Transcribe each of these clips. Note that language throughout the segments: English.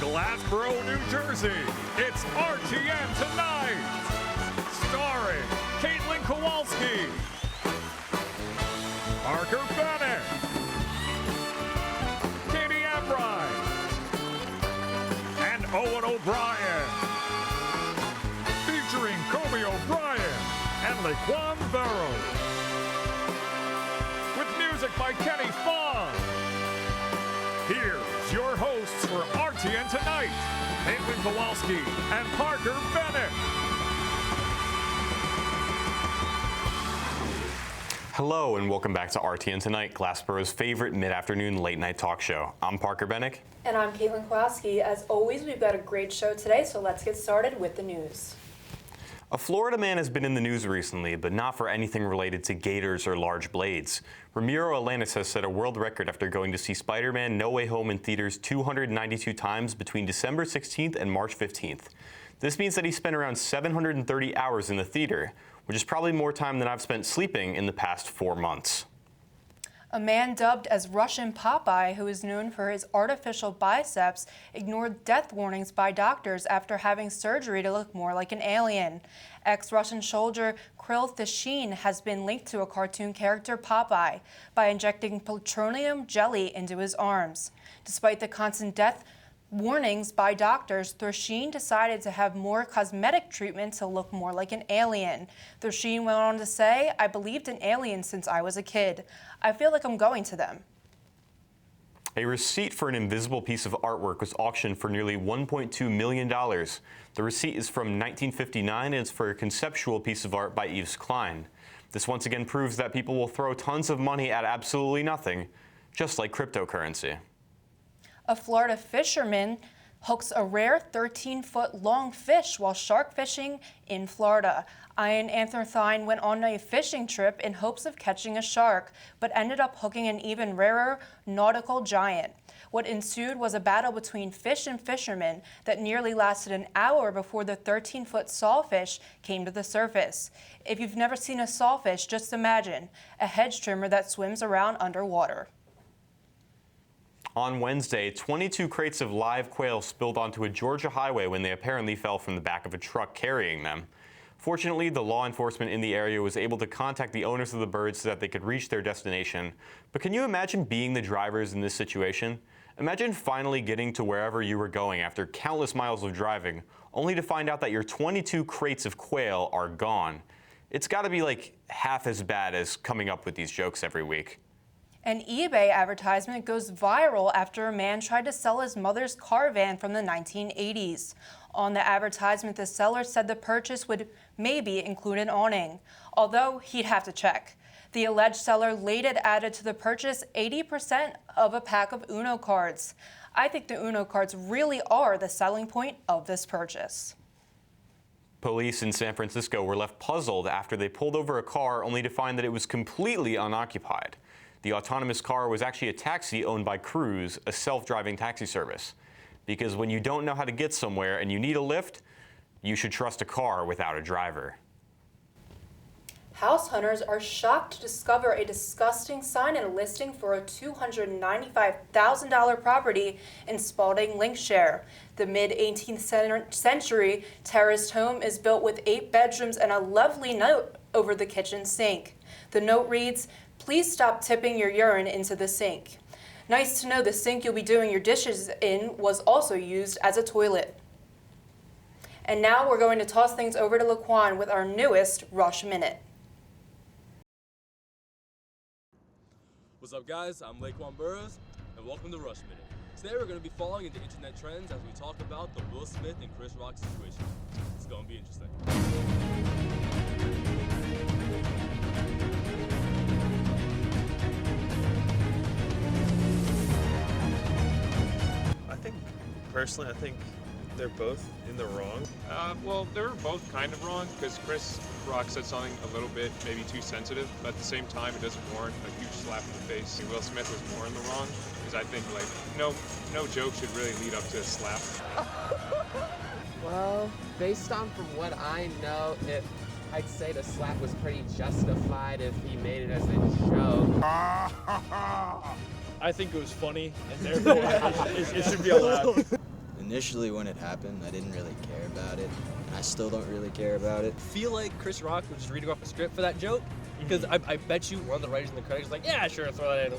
Glassboro, New Jersey, it's RTN Tonight, starring Caitlin Kowalski, Parker Bennett, Katie Ambrose, and Owen O'Brien, featuring Kobe O'Brien and Laquan Barrow, with music by Kenny Fong. Here's your hosts for RTN Tonight, Caitlin Kowalski and Parker Bennett. Hello and welcome back to RTN Tonight, Glassboro's favorite mid-afternoon late-night talk show. I'm Parker Bennett. And I'm Caitlin Kowalski. As always, we've got a great show today, so let's get started with the news. A Florida man has been in the news recently, but not for anything related to gators or large blades. Ramiro Alanis has set a world record after going to see Spider-Man No Way Home in theaters 292 times between December 16th and March 15th. This means that he spent around 730 hours in the theater, which is probably more time than I've spent sleeping in the past 4 months. A man dubbed as Russian Popeye, who is known for his artificial biceps, ignored death warnings by doctors after having surgery to look more like an alien. Ex-Russian soldier Kirill Fisherman has been linked to a cartoon character Popeye by injecting plutonium jelly into his arms. Despite the constant death warnings by doctors, Fisherman decided to have more cosmetic treatment to look more like an alien. Fisherman went on to say, "I believed in aliens since I was a kid. I feel like I'm going to them." A receipt for an invisible piece of artwork was auctioned for nearly $1.2 million. The receipt is from 1959 and it's for a conceptual piece of art by Yves Klein. This once again proves that people will throw tons of money at absolutely nothing, just like cryptocurrency. A Florida fisherman hooks a rare 13-foot-long fish while shark fishing in Florida. Ian Anthony went on a fishing trip in hopes of catching a shark, but ended up hooking an even rarer nautical giant. What ensued was a battle between fish and fishermen that nearly lasted an hour before the 13-foot sawfish came to the surface. If you've never seen a sawfish, just imagine a hedge trimmer that swims around underwater. On Wednesday, 22 crates of live quail spilled onto a Georgia highway when they apparently fell from the back of a truck carrying them. Fortunately, the law enforcement in the area was able to contact the owners of the birds so that they could reach their destination. But can you imagine being the drivers in this situation? Imagine finally getting to wherever you were going after countless miles of driving, only to find out that your 22 crates of quail are gone. It's got to be like half as bad as coming up with these jokes every week. An eBay advertisement goes viral after a man tried to sell his mother's car van from the 1980s. On the advertisement, the seller said the purchase would maybe include an awning, although he'd have to check. The alleged seller later added to the purchase 80% of a pack of Uno cards. I think the Uno cards really are the selling point of this purchase. Police in San Francisco were left puzzled after they pulled over a car only to find that it was completely unoccupied. The autonomous car was actually a taxi owned by Cruise, a self-driving taxi service. Because when you don't know how to get somewhere and you need a lift, you should trust a car without a driver. House hunters are shocked to discover a disgusting sign and a listing for a $295,000 property in Spalding, Lincolnshire. The mid-18th century terraced home is built with 8 bedrooms and a lovely note over the kitchen sink. The note reads, "Please stop tipping your urine into the sink." Nice to know the sink you'll be doing your dishes in was also used as a toilet. And now we're going to toss things over to Laquan with our newest Rush Minute. What's up, guys? I'm Laquan Burrows, and welcome to Rush Minute. Today we're going to be falling into internet trends as we talk about the Will Smith and Chris Rock situation. It's going to be interesting. Personally, I think they're both in the wrong. Well, they're both kind of wrong because Chris Rock said something a little bit maybe too sensitive, but at the same time, it doesn't warrant a huge slap in the face. Will Smith was more in the wrong because I think like no joke should really lead up to a slap. Well, based on from what I know, I'd say the slap was pretty justified if he made it as a joke. I think it was funny, and therefore it should be allowed. In Initially when it happened, I didn't really care about it, and I still don't really care about it. Feel like Chris Rock was just reading off a script for that joke, because I bet you one of the writers in the credits was like, yeah, sure, throw that in.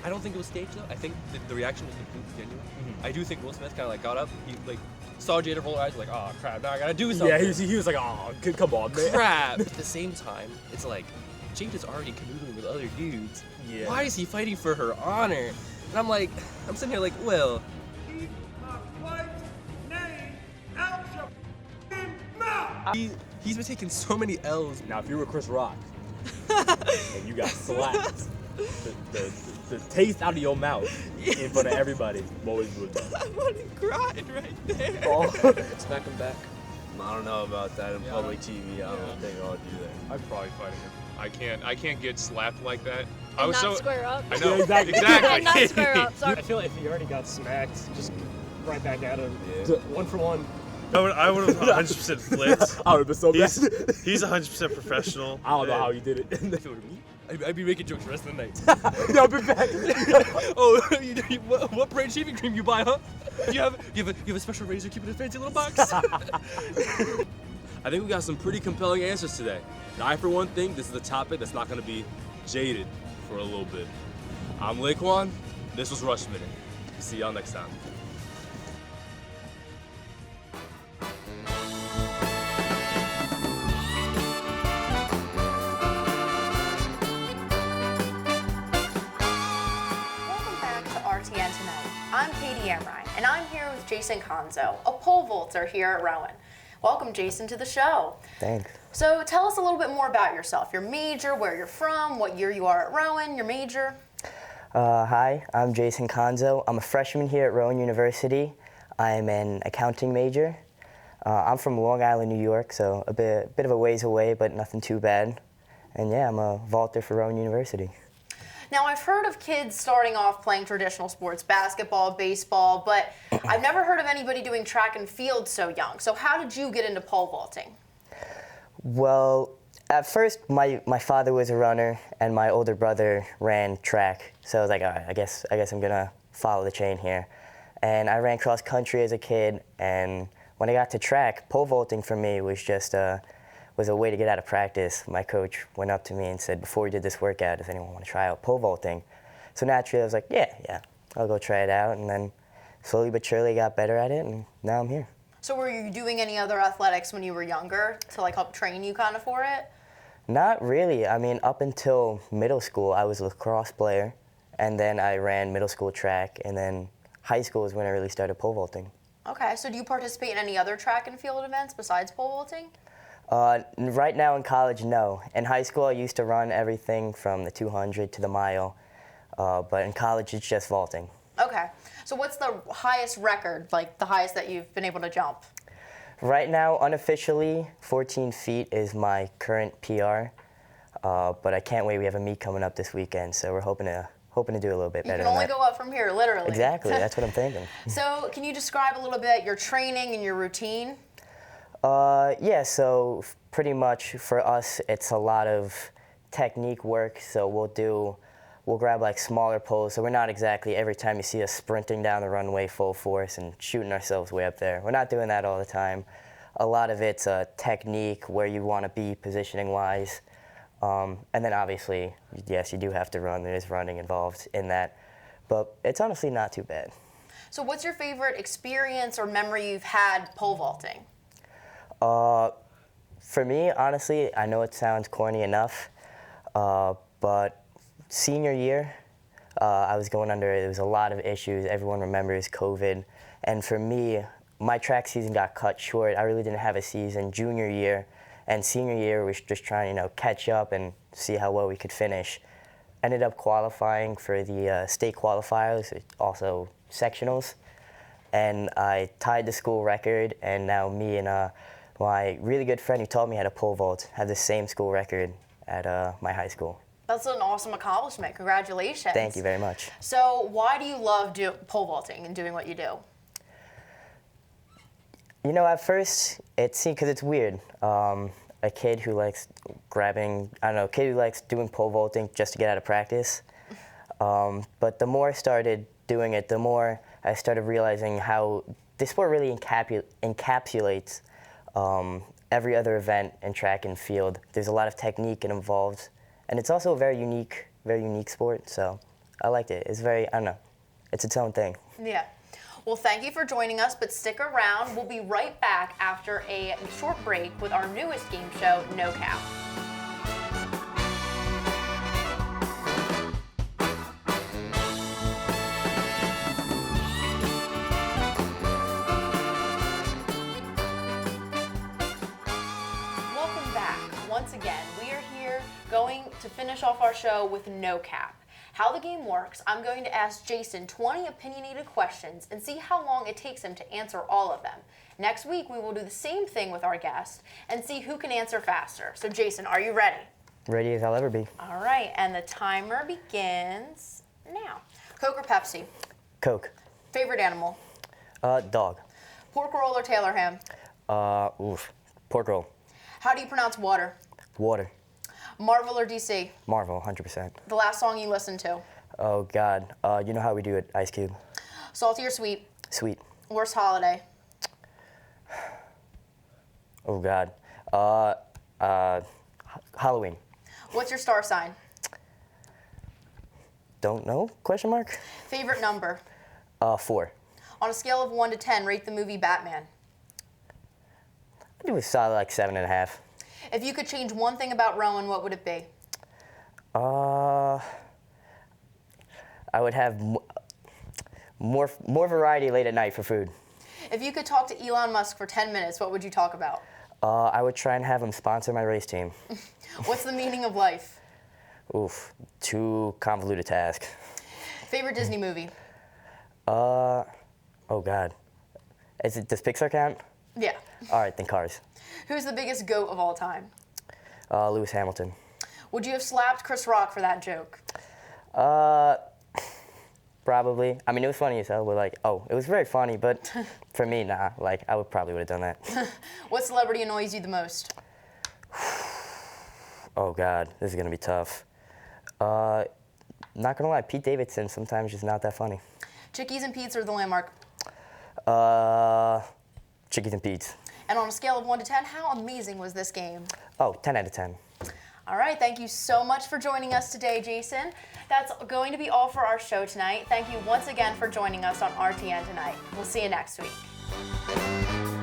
I don't think it was staged though. I think the reaction was completely genuine. I do think Will Smith kind of like got up, he like saw Jada roll her eyes, like, oh crap, now I gotta do something. Yeah, he was like, oh, come on, man. Crap. At the same time, it's like Jada's already canoodling with other dudes. Yeah. Why is he fighting for her honor? And I'm like, I'm sitting here like, Will. Keep my wife's name out your f***ing mouth! He's been taking so many L's. Now, if you were Chris Rock and you got slapped, the taste out of your mouth in front of everybody, what would you do? I would have cried right there. Oh. Smack him back. I don't know about that in public TV. I don't think I'll do that. I'd probably fight him. I can't get slapped like that. And not square up. I know. Yeah, exactly. And not square up. Sorry. I feel like if he already got smacked, just right back at him. Yeah. One for one. I would have 100% flipped. I would have been so bad. He's 100% professional. I don't know how he did it. If it were me, I'd be making jokes the rest of the night. Yeah, I'll be back. Oh, what brand shaving cream you buy, huh? You have a special razor, keep it in a fancy little box. I think we got some pretty compelling answers today. And I, for one, think this is a topic that's not going to be jaded for a little bit. I'm Laquan. This was Rush Minute. See y'all next time. Welcome back to RTN Tonight. I'm Katie Amrine, and I'm here with Jason Conzo, a pole vaulter here at Rowan. Welcome, Jason, to the show. Thanks. So tell us a little bit more about yourself, your major, where you're from, what year you are at Rowan, your major. Hi, I'm Jason Conzo. I'm a freshman here at Rowan University. I'm an accounting major. I'm from Long Island, New York, so a bit of a ways away, but nothing too bad. And yeah, I'm a vaulter for Rowan University. Now, I've heard of kids starting off playing traditional sports, basketball, baseball, but I've never heard of anybody doing track and field so young. So how did you get into pole vaulting? Well, at first, my father was a runner, and my older brother ran track. So I was like, all right, I guess I'm gonna follow the chain here. And I ran cross country as a kid, and when I got to track, pole vaulting for me was just was a way to get out of practice. My coach went up to me and said, before we did this workout, does anyone want to try out pole vaulting? So naturally, I was like, yeah, I'll go try it out. And then slowly but surely got better at it, and now I'm here. So were you doing any other athletics when you were younger to like help train you kind of for it? Not really. I mean, up until middle school, I was a lacrosse player, and then I ran middle school track, and then high school is when I really started pole vaulting. Okay, so do you participate in any other track and field events besides pole vaulting? Right now in college, no. In high school, I used to run everything from the 200 to the mile, but in college, it's just vaulting. Okay, so what's the highest record, like the highest that you've been able to jump? Right now, unofficially, 14 feet is my current PR, but I can't wait. We have a meet coming up this weekend, so we're hoping to do a little bit better. You can only go up from here, literally. Exactly, that's what I'm thinking. So can you describe a little bit your training and your routine? Yeah, so pretty much for us, it's a lot of technique work. So we'll grab like smaller poles. So we're not exactly every time you see us sprinting down the runway full force and shooting ourselves way up there. We're not doing that all the time. A lot of it's technique, where you want to be positioning wise. And then obviously, yes, you do have to run. There is running involved in that. But it's honestly not too bad. So what's your favorite experience or memory you've had pole vaulting? For me, honestly, I know it sounds corny enough, but senior year, I was going under, there was a lot of issues. Everyone remembers COVID. And for me, my track season got cut short. I really didn't have a season junior year. And senior year was just trying to, catch up and see how well we could finish. Ended up qualifying for the state qualifiers, also sectionals. And I tied the school record, and now me and my really good friend who taught me how to pole vault have the same school record at my high school. That's an awesome accomplishment. Congratulations. Thank you very much. So why do you love pole vaulting and doing what you do? At first, because it's weird. A kid who likes a kid who likes doing pole vaulting just to get out of practice. But the more I started doing it, the more I started realizing how this sport really encapsulates every other event in track and field. There's a lot of technique involved, and it's also a very unique sport. So I liked it. It's very, I don't know, it's its own thing. Yeah. Well, thank you for joining us, but stick around. We'll be right back after a short break with our newest game show, No Cap. Welcome back. Once again, we are here going to finish off our show with No Cap. How the game works, I'm going to ask Jason 20 opinionated questions and see how long it takes him to answer all of them. Next week, we will do the same thing with our guest and see who can answer faster. So Jason, are you ready? Ready as I'll ever be. All right, and the timer begins now. Coke or Pepsi? Coke. Favorite animal? Dog. Pork roll or Taylor ham? Pork roll. How do you pronounce water? Water. Marvel or DC? Marvel, 100%. The last song you listened to? Oh God, you know how we do it, Ice Cube. Salty or sweet? Sweet. Worst holiday? Oh God, Halloween. What's your star sign? Don't know, question mark? Favorite number? 4. On a scale of 1 to 10, rate the movie Batman. I do a solid like 7.5. If you could change one thing about Rowan, what would it be? I would have more variety late at night for food. If you could talk to Elon Musk for 10 minutes, what would you talk about? I would try and have him sponsor my race team. What's the meaning of life? Oof, too convoluted task. Favorite Disney movie? Oh God. Does Pixar count? Yeah. All right, then Cars. Who's the biggest GOAT of all time? Lewis Hamilton. Would you have slapped Chris Rock for that joke? Probably. I mean, it was funny as hell, but like, it was very funny, but for me, nah, like, I probably would have done that. What celebrity annoys you the most? Oh God, this is gonna be tough. Not gonna lie, Pete Davidson sometimes just not that funny. Chickies and Pete's or the Landmark? Chickies and Pete's. And on a scale of 1 to 10, how amazing was this game? 10 out of 10. All right, thank you so much for joining us today, Jason. That's going to be all for our show tonight. Thank you once again for joining us on RTN tonight. We'll see you next week.